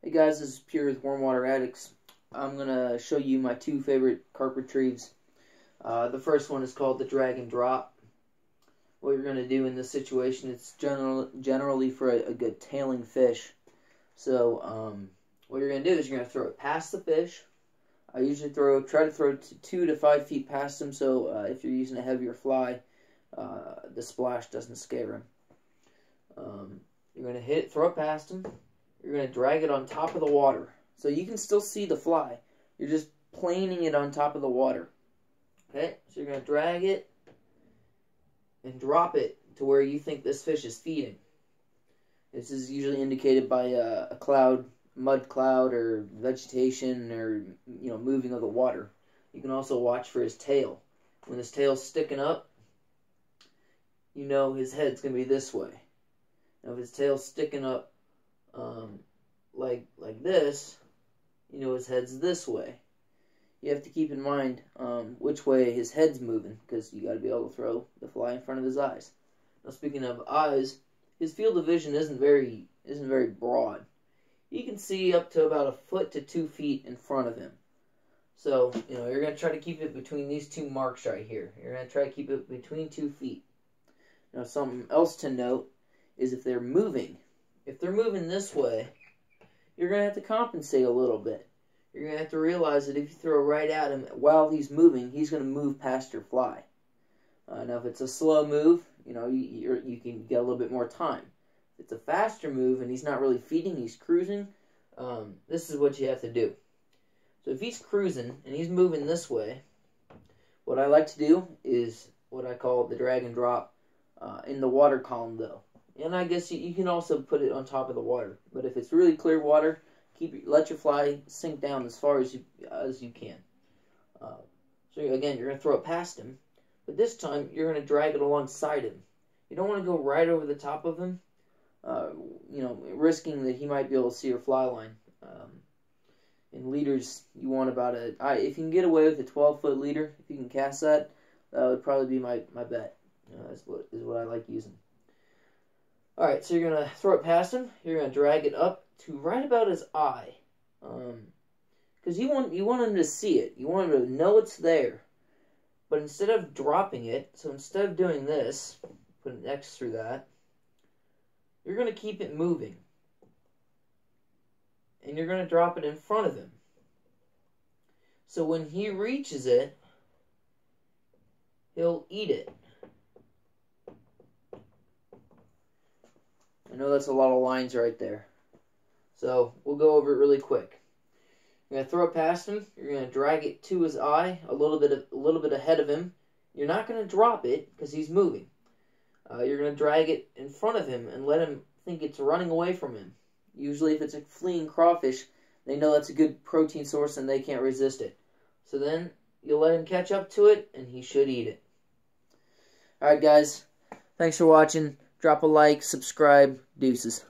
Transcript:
Hey guys, this is Pure with Warm Water Addicts. I'm going to show you my two favorite carp retrieves. The first one is called the drag and drop. What you're going to do in this situation, it's generally for a good tailing fish. So what you're going to do is you're going to throw it past the fish. I usually try to throw 2 to 5 feet past him, so if you're using a heavier fly, the splash doesn't scare him. You're going to throw it past him. You're going to drag it on top of the water. So you can still see the fly. You're just planing it on top of the water. Okay? So you're going to drag it and drop it to where you think this fish is feeding. This is usually indicated by a cloud, mud cloud, or vegetation, or moving of the water. You can also watch for his tail. When his tail's sticking up, you know his head's going to be this way. Now if his tail's sticking up like this, you know his head's this way. You have to keep in mind which way his head's moving, because you got to be able to throw the fly in front of his eyes. Now speaking of eyes, his field of vision isn't very broad. You can see up to about 1 foot to 2 feet in front of him. So you're going to try to keep it between these two marks right here. You're going to try to keep it between 2 feet. Now something else to note is if they're moving. If they're moving this way, you're going to have to compensate a little bit. You're going to have to realize that if you throw right at him while he's moving, he's going to move past your fly. Now, if it's a slow move, you can get a little bit more time. If it's a faster move and he's not really feeding, he's cruising, this is what you have to do. So if he's cruising and he's moving this way, what I like to do is what I call the drag and drop in the water column, though. And I guess you can also put it on top of the water. But if it's really clear water, let your fly sink down as far as you can. So again, you're going to throw it past him. But this time, you're going to drag it alongside him. You don't want to go right over the top of him, risking that he might be able to see your fly line. In leaders, you want about if you can get away with a 12-foot leader, if you can cast that, that would probably be my bet. Is what I like using. Alright, so you're going to throw it past him. You're going to drag it up to right about his eye. Because you want him to see it. You want him to know it's there. But instead of dropping it, so instead of doing this, put an X through that, you're going to keep it moving. And you're going to drop it in front of him. So when he reaches it, he'll eat it. I know that's a lot of lines right there. So we'll go over it really quick. You're going to throw it past him. You're going to drag it to his eye, a little bit ahead of him. You're not going to drop it because he's moving. You're going to drag it in front of him and let him think it's running away from him. Usually if it's a fleeing crawfish, they know that's a good protein source and they can't resist it. So then you'll let him catch up to it and he should eat it. Alright guys, thanks for watching. Drop a like, subscribe, deuces.